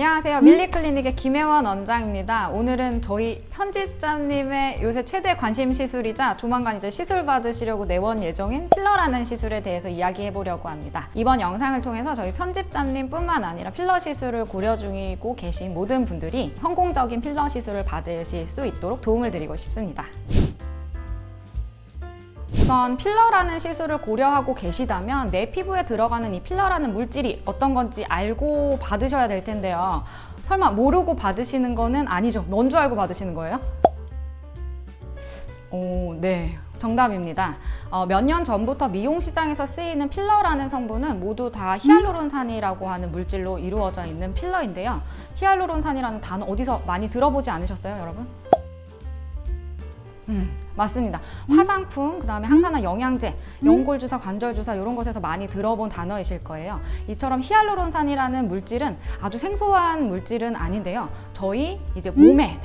안녕하세요. 밀리클리닉의 김혜원 원장입니다. 오늘은 저희 편집자님의 요새 최대 관심 시술이자 조만간 이제 시술 받으시려고 내원 예정인 필러라는 시술에 대해서 이야기해 보려고 합니다. 이번 영상을 통해서 저희 편집자님 뿐만 아니라 필러 시술을 고려 중이고 계신 모든 분들이 성공적인 필러 시술을 받으실 수 있도록 도움을 드리고 싶습니다. 우선 필러라는 시술을 고려하고 계시다면 내 피부에 들어가는 이 필러라는 물질이 어떤 건지 알고 받으셔야 될 텐데요. 설마 모르고 받으시는 거는 아니죠? 뭔 줄 알고 받으시는 거예요? 네. 정답입니다. 몇 년 전부터 미용 시장에서 쓰이는 필러라는 성분은 모두 다 히알루론산이라고 하는 물질로 이루어져 있는 필러인데요. 히알루론산이라는 단어 어디서 많이 들어보지 않으셨어요, 여러분? 맞습니다. 화장품, 그 다음에 항산화 영양제, 연골주사, 관절주사 이런 것에서 많이 들어본 단어이실 거예요. 이처럼 히알루론산이라는 물질은 아주 생소한 물질은 아닌데요. 저희 이제 몸에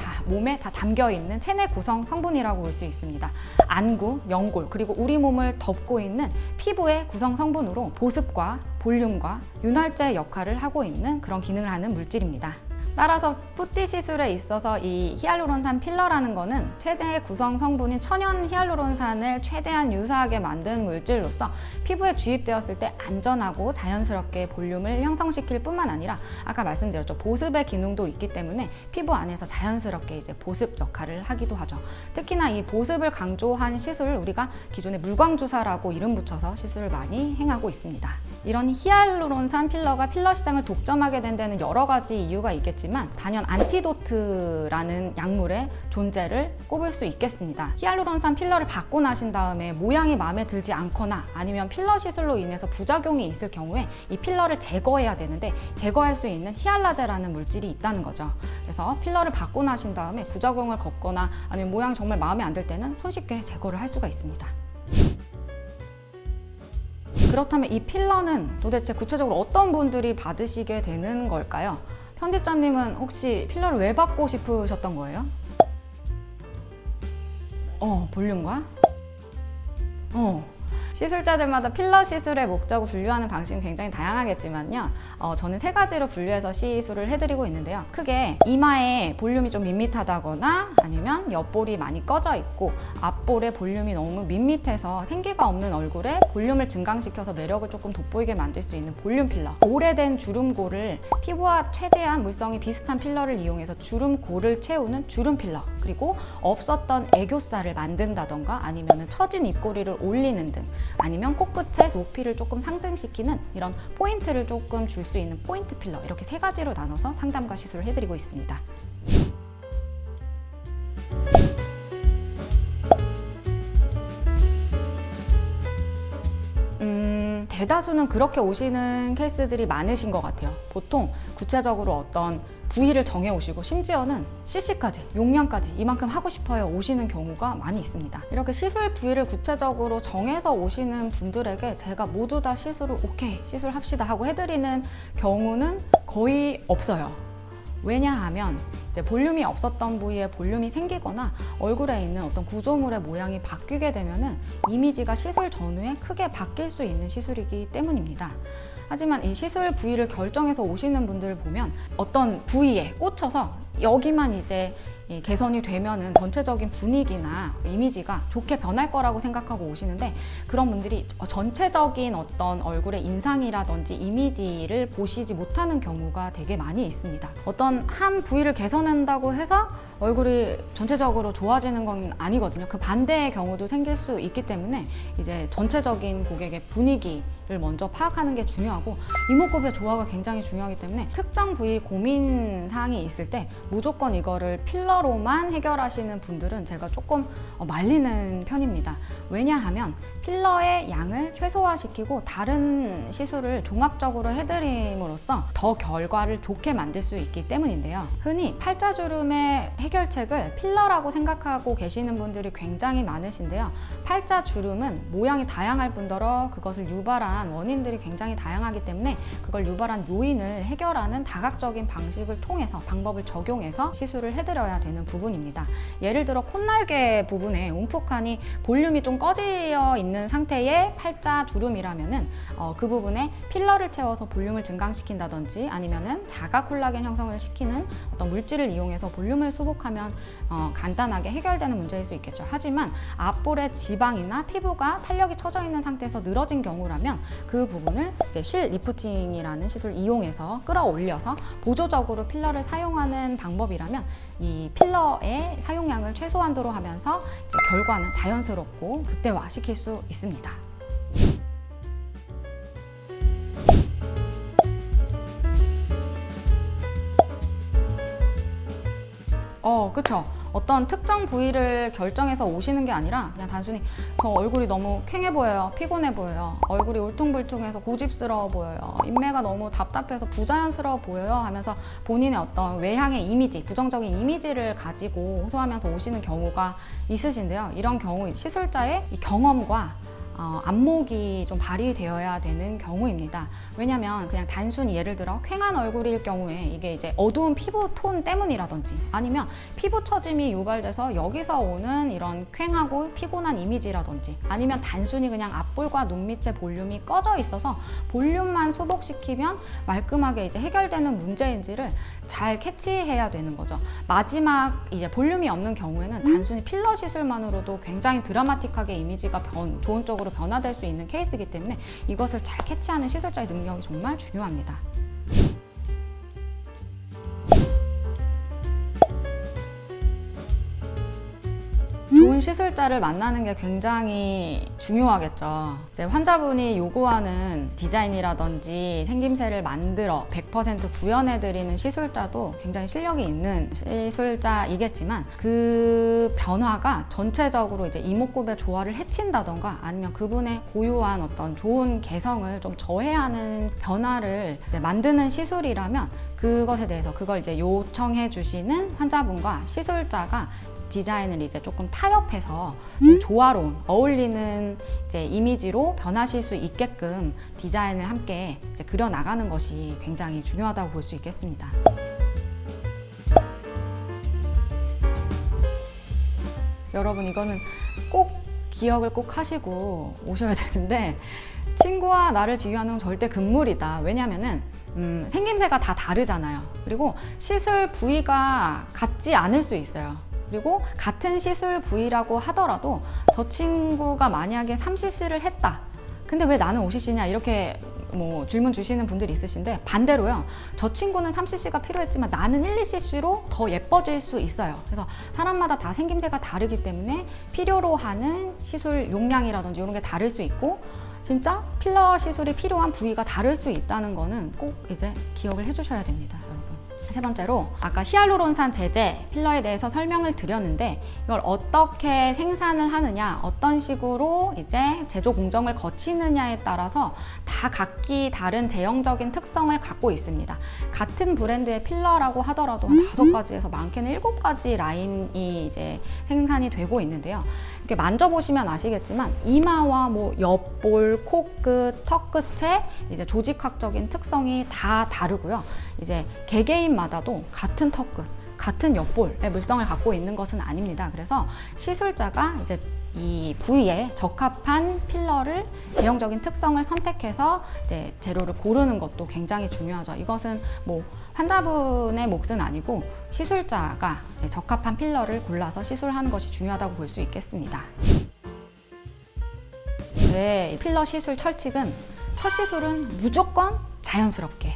다 담겨 있는 체내 구성 성분이라고 볼 수 있습니다. 안구, 연골, 그리고 우리 몸을 덮고 있는 피부의 구성 성분으로 보습과 볼륨과 윤활제 역할을 하고 있는 그런 기능을 하는 물질입니다. 따라서 푸티 시술에 있어서 이 히알루론산 필러라는 거는 체내 구성 성분인 천연 히알루론산을 최대한 유사하게 만든 물질로서 피부에 주입되었을 때 안전하고 자연스럽게 볼륨을 형성시킬 뿐만 아니라 아까 말씀드렸죠. 보습의 기능도 있기 때문에 피부 안에서 자연스럽게 이제 보습 역할을 하기도 하죠. 특히나 이 보습을 강조한 시술을 우리가 기존에 물광주사라고 이름 붙여서 시술을 많이 행하고 있습니다. 이런 히알루론산 필러가 필러 시장을 독점하게 된 데는 여러 가지 이유가 있겠지만 단연 안티도트라는 약물의 존재를 꼽을 수 있겠습니다. 히알루론산 필러를 받고 나신 다음에 모양이 마음에 들지 않거나 아니면 필러 시술로 인해서 부작용이 있을 경우에 이 필러를 제거해야 되는데 제거할 수 있는 히알라제라는 물질이 있다는 거죠. 그래서 필러를 받고 나신 다음에 부작용을 겪거나 아니면 모양이 정말 마음에 안 들 때는 손쉽게 제거를 할 수가 있습니다. 그렇다면 이 필러는 도대체 구체적으로 어떤 분들이 받으시게 되는 걸까요? 편집자님은 혹시 필러를 왜 받고 싶으셨던 거예요? 볼륨과? 시술자들마다 필러 시술의 목적을 분류하는 방식은 굉장히 다양하겠지만요. 저는 세 가지로 분류해서 시술을 해드리고 있는데요. 크게 이마에 볼륨이 좀 밋밋하다거나 아니면 옆볼이 많이 꺼져 있고 앞볼에 볼륨이 너무 밋밋해서 생기가 없는 얼굴에 볼륨을 증강시켜서 매력을 조금 돋보이게 만들 수 있는 볼륨 필러. 오래된 주름골을 피부와 최대한 물성이 비슷한 필러를 이용해서 주름골을 채우는 주름 필러. 그리고 없었던 애교살을 만든다던가 아니면 처진 입꼬리를 올리는 등 아니면 코끝의 높이를 조금 상승시키는 이런 포인트를 조금 줄 수 있는 포인트 필러 이렇게 세 가지로 나눠서 상담과 시술을 해드리고 있습니다. 대다수는 그렇게 오시는 케이스들이 많으신 것 같아요. 보통 구체적으로 어떤 부위를 정해 오시고 심지어는 CC까지, 용량까지 이만큼 하고 싶어요 오시는 경우가 많이 있습니다. 이렇게 시술 부위를 구체적으로 정해서 오시는 분들에게 제가 모두 다 시술을 오케이, 시술합시다 하고 해드리는 경우는 거의 없어요. 왜냐하면 이제 볼륨이 없었던 부위에 볼륨이 생기거나 얼굴에 있는 어떤 구조물의 모양이 바뀌게 되면은 이미지가 시술 전후에 크게 바뀔 수 있는 시술이기 때문입니다. 하지만 이 시술 부위를 결정해서 오시는 분들을 보면 어떤 부위에 꽂혀서 여기만 이제 개선이 되면은 전체적인 분위기나 이미지가 좋게 변할 거라고 생각하고 오시는데 그런 분들이 전체적인 어떤 얼굴의 인상이라든지 이미지를 보시지 못하는 경우가 되게 많이 있습니다. 어떤 한 부위를 개선한다고 해서 얼굴이 전체적으로 좋아지는 건 아니거든요. 그 반대의 경우도 생길 수 있기 때문에 이제 전체적인 고객의 분위기를 먼저 파악하는 게 중요하고 이목구비의 조화가 굉장히 중요하기 때문에 특정 부위 고민 사항이 있을 때 무조건 이거를 필러로만 해결하시는 분들은 제가 조금 말리는 편입니다. 왜냐하면 필러의 양을 최소화시키고 다른 시술을 종합적으로 해드림으로써 더 결과를 좋게 만들 수 있기 때문인데요. 흔히 팔자주름의 해결책을 필러라고 생각하고 계시는 분들이 굉장히 많으신데요. 팔자주름은 모양이 다양할 뿐더러 그것을 유발한 유발한 원인들이 굉장히 다양하기 때문에 그걸 유발한 요인을 해결하는 다각적인 방식을 통해서 방법을 적용해서 시술을 해드려야 되는 부분입니다. 예를 들어 콧날개 부분에 움푹하니 볼륨이 좀 꺼져 있는 상태의 팔자 주름이라면은 그 부분에 필러를 채워서 볼륨을 증강시킨다든지 아니면은 자가 콜라겐 형성을 시키는 어떤 물질을 이용해서 볼륨을 수복하면 간단하게 해결되는 문제일 수 있겠죠. 하지만 앞볼의 지방이나 피부가 탄력이 처져 있는 상태에서 늘어진 경우라면 그 부분을 이제 실 리프팅이라는 시술을 이용해서 끌어올려서 보조적으로 필러를 사용하는 방법이라면 이 필러의 사용량을 최소한도로 하면서 이제 결과는 자연스럽고 극대화시킬 수 있습니다. 그쵸. 어떤 특정 부위를 결정해서 오시는 게 아니라 그냥 단순히 저 얼굴이 너무 퀭해 보여요, 피곤해 보여요, 얼굴이 울퉁불퉁해서 고집스러워 보여요, 인매가 너무 답답해서 부자연스러워 보여요 하면서 본인의 어떤 외향의 이미지, 부정적인 이미지를 가지고 호소하면서 오시는 경우가 있으신데요. 이런 경우 시술자의 이 경험과 안목이 좀 발휘되어야 되는 경우입니다. 왜냐면 그냥 단순히 예를 들어 퀭한 얼굴일 경우에 이게 이제 어두운 피부 톤 때문이라든지 아니면 피부 처짐이 유발돼서 여기서 오는 이런 퀭하고 피곤한 이미지라든지 아니면 단순히 그냥 앞볼과 눈 밑의 볼륨이 꺼져 있어서 볼륨만 수복시키면 말끔하게 이제 해결되는 문제인지를 잘 캐치해야 되는 거죠. 마지막 이제 볼륨이 없는 경우에는 단순히 필러 시술만으로도 굉장히 드라마틱하게 이미지가 좋은 쪽으로 변화될 수 있는 케이스이기 때문에 이것을 잘 캐치하는 시술자의 능력이 정말 중요합니다. 좋은 시술자를 만나는 게 굉장히 중요하겠죠. 이제 환자분이 요구하는 디자인이라든지 생김새를 만들어 100% 구현해드리는 시술자도 굉장히 실력이 있는 시술자이겠지만 그 변화가 전체적으로 이제 이목구비의 조화를 해친다던가 아니면 그분의 고유한 어떤 좋은 개성을 좀 저해하는 변화를 만드는 시술이라면 그것에 대해서 그걸 이제 요청해 주시는 환자분과 시술자가 디자인을 이제 조금 타협해서 좀 조화로운 어울리는 이제 이미지로 변하실 수 있게끔 디자인을 함께 이제 그려 나가는 것이 굉장히 중요하다고 볼 수 있겠습니다. 여러분 이거는 꼭 기억을 꼭 하시고 오셔야 되는데 친구와 나를 비교하는 건 절대 금물이다. 왜냐면은 생김새가 다 다르잖아요. 그리고 시술 부위가 같지 않을 수 있어요. 그리고 같은 시술 부위라고 하더라도 저 친구가 만약에 3cc를 했다. 근데 왜 나는 5cc냐 이렇게 뭐 질문 주시는 분들이 있으신데 반대로요. 저 친구는 3cc가 필요했지만 나는 1, 2cc로 더 예뻐질 수 있어요. 그래서 사람마다 다 생김새가 다르기 때문에 필요로 하는 시술 용량이라든지 이런 게 다를 수 있고 진짜 필러 시술이 필요한 부위가 다를 수 있다는 거는 꼭 이제 기억을 해주셔야 됩니다, 여러분. 세 번째로 아까 히알루론산 제제 필러에 대해서 설명을 드렸는데 이걸 어떻게 생산을 하느냐, 어떤 식으로 이제 제조 공정을 거치느냐에 따라서 다 각기 다른 제형적인 특성을 갖고 있습니다. 같은 브랜드의 필러라고 하더라도 한 5가지에서 많게는 7가지 라인이 이제 생산이 되고 있는데요. 이렇게 만져보시면 아시겠지만 이마와 뭐 옆볼, 코끝, 턱끝에 이제 조직학적인 특성이 다 다르고요. 이제 개개인마다도 같은 턱끝, 같은 옆볼의 물성을 갖고 있는 것은 아닙니다. 그래서 시술자가 이제 이 부위에 적합한 필러를 제형적인 특성을 선택해서 이제 재료를 고르는 것도 굉장히 중요하죠. 이것은 뭐 환자분의 몫은 아니고 시술자가 적합한 필러를 골라서 시술하는 것이 중요하다고 볼 수 있겠습니다. 제 필러 시술 철칙은 첫 시술은 무조건 자연스럽게,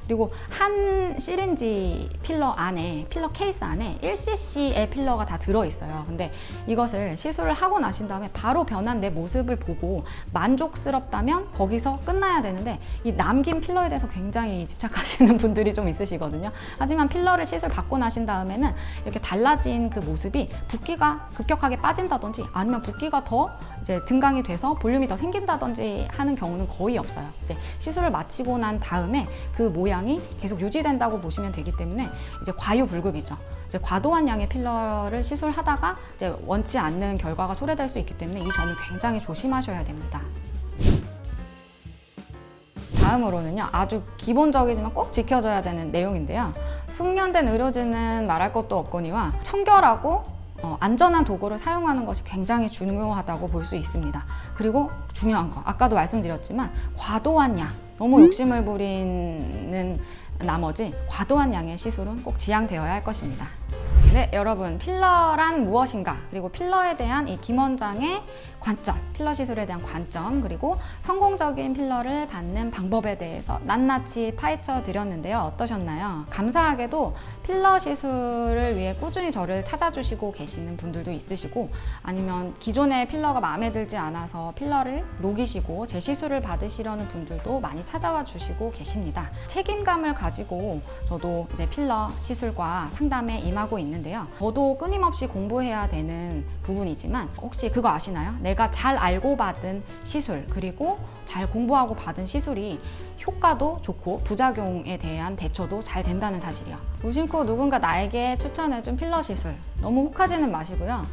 그리고 한 시린지 필러 안에, 필러 케이스 안에 1cc의 필러가 다 들어있어요. 근데 이것을 시술을 하고 나신 다음에 바로 변한 내 모습을 보고 만족스럽다면 거기서 끝나야 되는데 이 남긴 필러에 대해서 굉장히 집착하시는 분들이 좀 있으시거든요. 하지만 필러를 시술 받고 나신 다음에는 이렇게 달라진 그 모습이 붓기가 급격하게 빠진다든지 아니면 붓기가 더 이제 증강이 돼서 볼륨이 더 생긴다든지 하는 경우는 거의 없어요. 이제 시술을 마치고 난 다음에 그 모양이 계속 유지된다고 보시면 되기 때문에 이제 과유불급이죠. 이제 과도한 양의 필러를 시술하다가 이제 원치 않는 결과가 초래될 수 있기 때문에 이 점을 굉장히 조심하셔야 됩니다. 다음으로는요, 아주 기본적이지만 꼭 지켜줘야 되는 내용인데요. 숙련된 의료진은 말할 것도 없거니와 청결하고 안전한 도구를 사용하는 것이 굉장히 중요하다고 볼 수 있습니다. 그리고 중요한 거, 아까도 말씀드렸지만 과도한 양, 너무 욕심을 부리는 나머지 과도한 양의 시술은 꼭 지양되어야 할 것입니다. 네, 여러분, 필러란 무엇인가, 그리고 필러에 대한 이 김 원장의 관점, 필러 시술에 대한 관점, 그리고 성공적인 필러를 받는 방법에 대해서 낱낱이 파헤쳐 드렸는데요. 어떠셨나요? 감사하게도 필러 시술을 위해 꾸준히 저를 찾아주시고 계시는 분들도 있으시고, 아니면 기존의 필러가 마음에 들지 않아서 필러를 녹이시고 재시술을 받으시려는 분들도 많이 찾아와 주시고 계십니다. 책임감을 가지고 저도 이제 필러 시술과 상담에 임하고 있는데요. 저도 끊임없이 공부해야 되는 부분이지만, 혹시 그거 아시나요? 내가 잘 알고 받은 시술, 그리고 잘 공부하고 받은 시술이 효과도 좋고 부작용에 대한 대처도 잘 된다는 사실이요. 무심코 누군가 나에게 추천해준 필러 시술, 너무 혹하지는 마시고요.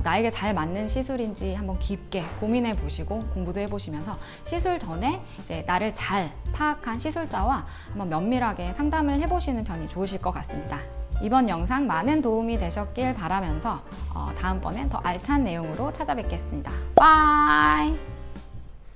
나에게 잘 맞는 시술인지 한번 깊게 고민해 보시고 공부도 해보시면서 시술 전에 이제 나를 잘 파악한 시술자와 한번 면밀하게 상담을 해보시는 편이 좋으실 것 같습니다. 이번 영상 많은 도움이 되셨길 바라면서 다음번엔 더 알찬 내용으로 찾아뵙겠습니다. 빠이!